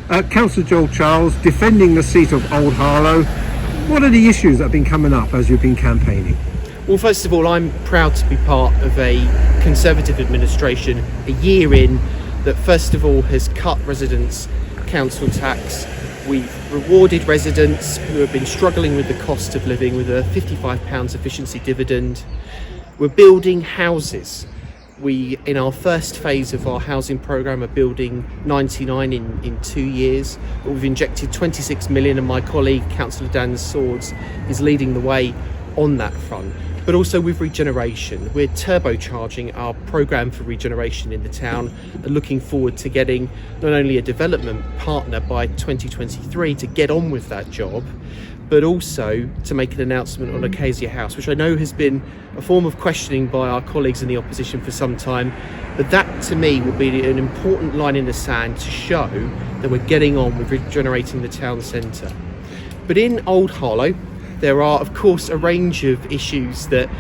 Councillor Joel Charles, defending the seat of Old Harlow. What are the issues that have been coming up as you've been campaigning? Well, first of all, I'm proud to be part of a Conservative administration a year in that first of all has cut residents' council tax. We've rewarded residents who have been struggling with the cost of living with a £55 efficiency dividend. We're building houses. We, in our first phase of our housing programme, are building 99 in 2 years. We've injected 26 million, and my colleague, Councillor Dan Swords, is leading the way on that front. But also with regeneration, we're turbocharging our programme for regeneration in the town and looking forward to getting not only a development partner by 2023 to get on with that job, but also to make an announcement on Acacia House, which I know has been a form of questioning by our colleagues in the opposition for some time. But that, to me, will be an important line in the sand to show that we're getting on with regenerating the town centre. But in Old Harlow, there are, of course, a range of issues that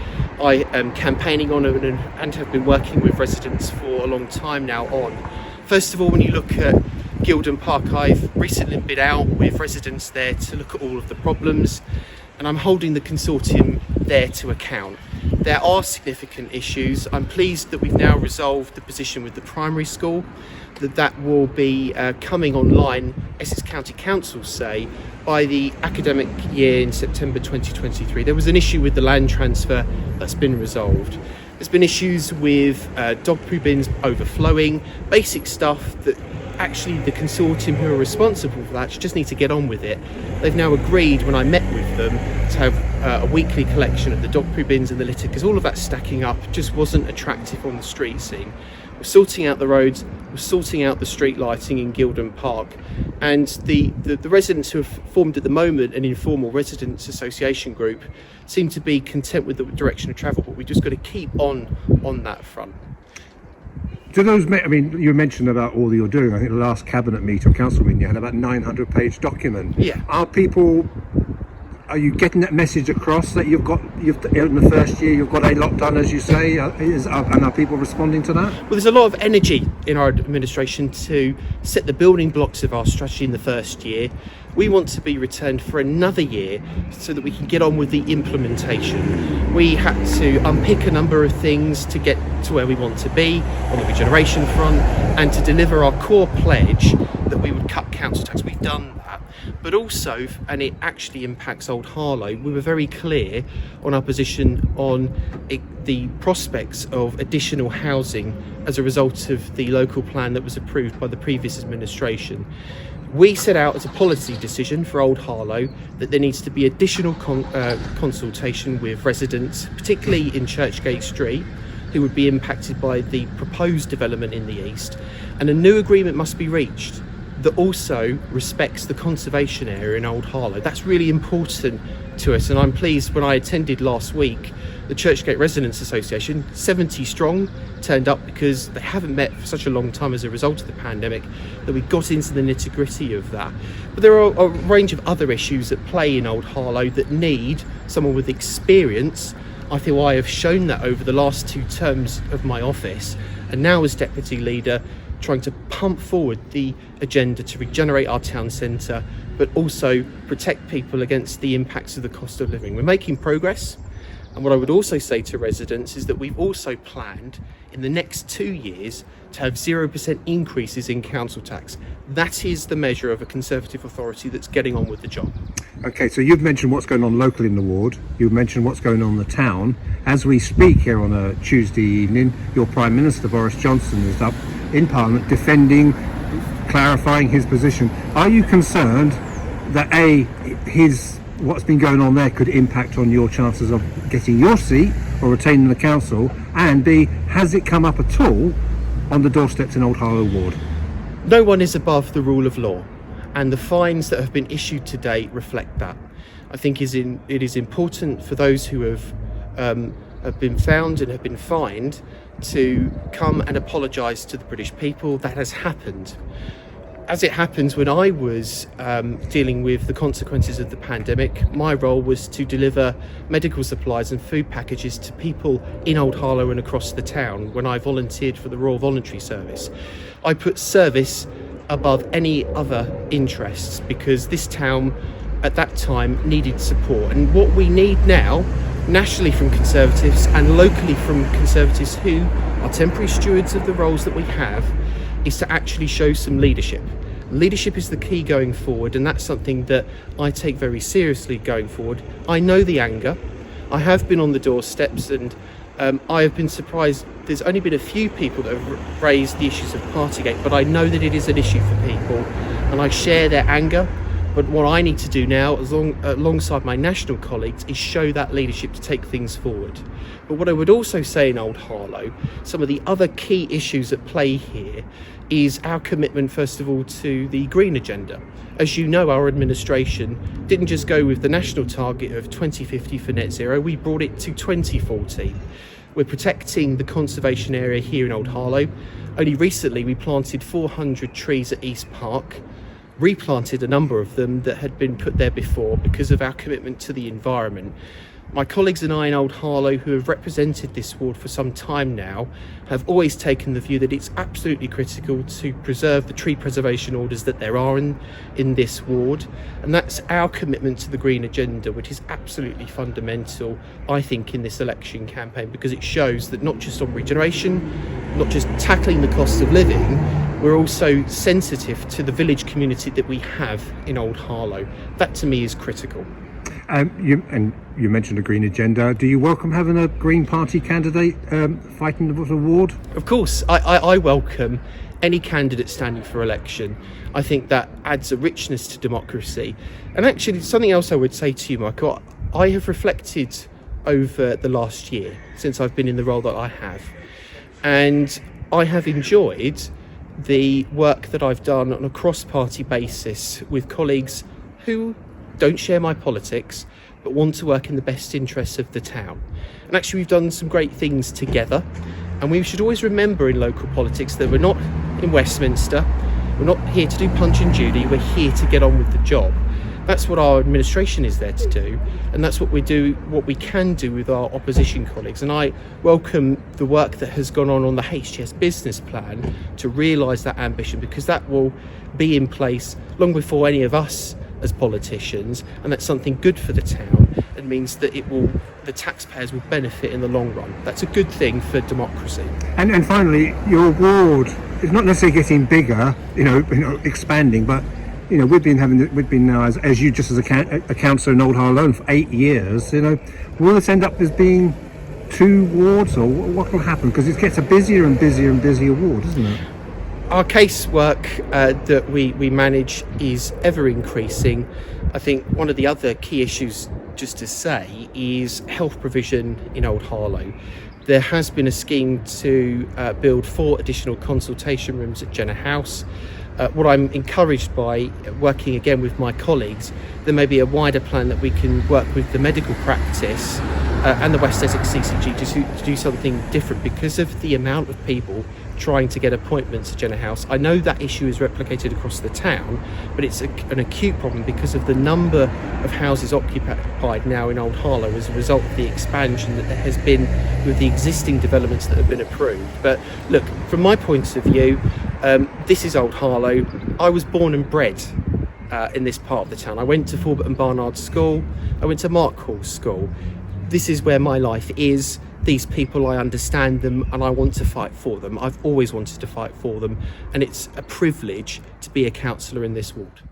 I am campaigning on and have been working with residents for a long time now on. First of all, when you look at Gildon Park, I've recently been out with residents there to look at all of the problems, and I'm holding the consortium there to account. There are significant issues. I'm pleased that we've now resolved the position with the primary school, that will be coming online, Essex County Council say, by the academic year in September 2023. There was an issue with the land transfer that's been resolved. There's been issues with dog poo bins overflowing, basic stuff that actually the consortium who are responsible for that just need to get on with it. They've now agreed, when I met with them, to have a weekly collection of the dog poo bins and the litter, because all of that stacking up just wasn't attractive on the street scene. We're sorting out the roads, we're sorting out the street lighting in Gildon Park, and the residents who have formed at the moment an informal residents association group seem to be content with the direction of travel, but we've just got to keep on that front. Do those, I mean, you mentioned about all that you're doing. I think the last cabinet meeting or council meeting you had about 900-page document. Yeah. Are you getting that message across that you've in the first year you've got a lot done, as you say, and are people responding to that? Well, there's a lot of energy in our administration to set the building blocks of our strategy in the first year. We want to be returned for another year so that we can get on with the implementation. We had to unpick a number of things to get to where we want to be on the regeneration front and to deliver our core pledge that we would cut council tax. We've done that. But also, and it actually impacts Old Harlow, we were very clear on our position on the prospects of additional housing as a result of the local plan that was approved by the previous administration. We set out as a policy decision for Old Harlow that there needs to be additional consultation with residents, particularly in Churchgate Street, who would be impacted by the proposed development in the east, and a new agreement must be reached that also respects the conservation area in Old Harlow. That's really important to us, and I'm pleased when I attended last week the Churchgate Residents Association, 70 strong, turned up because they haven't met for such a long time as a result of the pandemic, that we got into the nitty-gritty of that. But there are a range of other issues at play in Old Harlow that need someone with experience. I feel I have shown that over the last 2 terms of my office, and now as Deputy Leader, trying to pump forward the agenda to regenerate our town centre, but also protect people against the impacts of the cost of living. We're making progress, and what I would also say to residents is that we've also planned in the next 2 years to have 0% increases in council tax. That is the measure of a Conservative authority that's getting on with the job. Okay, so you've mentioned what's going on locally in the ward. You've mentioned what's going on in the town. As we speak here on a Tuesday evening, your Prime Minister, Boris Johnson, is up in Parliament defending, clarifying his position. Are you concerned that what's been going on there could impact on your chances of getting your seat or retaining the council, and B, has it come up at all on the doorsteps in Old Harlow ward? No one is above the rule of law, and the fines that have been issued to date reflect that. I think it is important for those who have been found and have been fined to come and apologise to the British people. That has happened. As it happens, when I was dealing with the consequences of the pandemic, my role was to deliver medical supplies and food packages to people in Old Harlow and across the town when I volunteered for the Royal Voluntary Service. I put service above any other interests, because this town at that time needed support. And what we need now, nationally from Conservatives and locally from Conservatives who are temporary stewards of the roles that we have, is to actually show some leadership. Leadership is the key going forward, and that's something that I take very seriously going forward. I know the anger. I have been on the doorsteps, and I have been surprised. There's only been a few people that have raised the issues of Partygate, but I know that it is an issue for people, and I share their anger. But what I need to do now, alongside my national colleagues, is show that leadership to take things forward. But what I would also say in Old Harlow, some of the other key issues at play here is our commitment, first of all, to the green agenda. As you know, our administration didn't just go with the national target of 2050 for net zero, we brought it to 2040. We're protecting the conservation area here in Old Harlow. Only recently we planted 400 trees at East Park, replanted a number of them that had been put there before because of our commitment to the environment. My colleagues and I in Old Harlow, who have represented this ward for some time now, have always taken the view that it's absolutely critical to preserve the tree preservation orders that there are in this ward. And that's our commitment to the green agenda, which is absolutely fundamental, I think, in this election campaign, because it shows that not just on regeneration, not just tackling the cost of living, we're also sensitive to the village community that we have in Old Harlow. That to me is critical. You mentioned a green agenda. Do you welcome having a Green Party candidate fighting the ward? Of course, I welcome any candidate standing for election. I think that adds a richness to democracy. And actually, something else I would say to you, Michael, I have reflected over the last year since I've been in the role that I have. And I have enjoyed the work that I've done on a cross-party basis with colleagues who don't share my politics but want to work in the best interests of the town. And actually we've done some great things together, and we should always remember in local politics that we're not in Westminster, we're not here to do Punch and Judy, we're here to get on with the job. That's what our administration is there to do, and that's what we can do with our opposition colleagues. And I welcome the work that has gone on the HTS business plan to realise that ambition, because that will be in place long before any of us as politicians, and that's something good for the town and means that the taxpayers will benefit in the long run. That's a good thing for democracy. And finally, your ward is not necessarily getting bigger, expanding, but we've been now as you just as a councillor in Old Harlow for 8 years. Will this end up as being 2 wards, or what will happen? Because it gets a busier and busier and busier ward, isn't it? Our casework that we manage is ever increasing. I think one of the other key issues, just to say, is health provision in Old Harlow. There has been a scheme to build 4 additional consultation rooms at Jenner House. What I'm encouraged by, working again with my colleagues, there may be a wider plan that we can work with the medical practice and the West Essex CCG to do something different because of the amount of people trying to get appointments at Jenner House. I know that issue is replicated across the town, but it's an acute problem because of the number of houses occupied now in Old Harlow as a result of the expansion that there has been with the existing developments that have been approved. But look, from my point of view, this is Old Harlow. I was born and bred in this part of the town. I went to Forbert and Barnard School. I went to Mark Hall School. This is where my life is. These people, I understand them and I want to fight for them. I've always wanted to fight for them, and it's a privilege to be a councillor in this ward.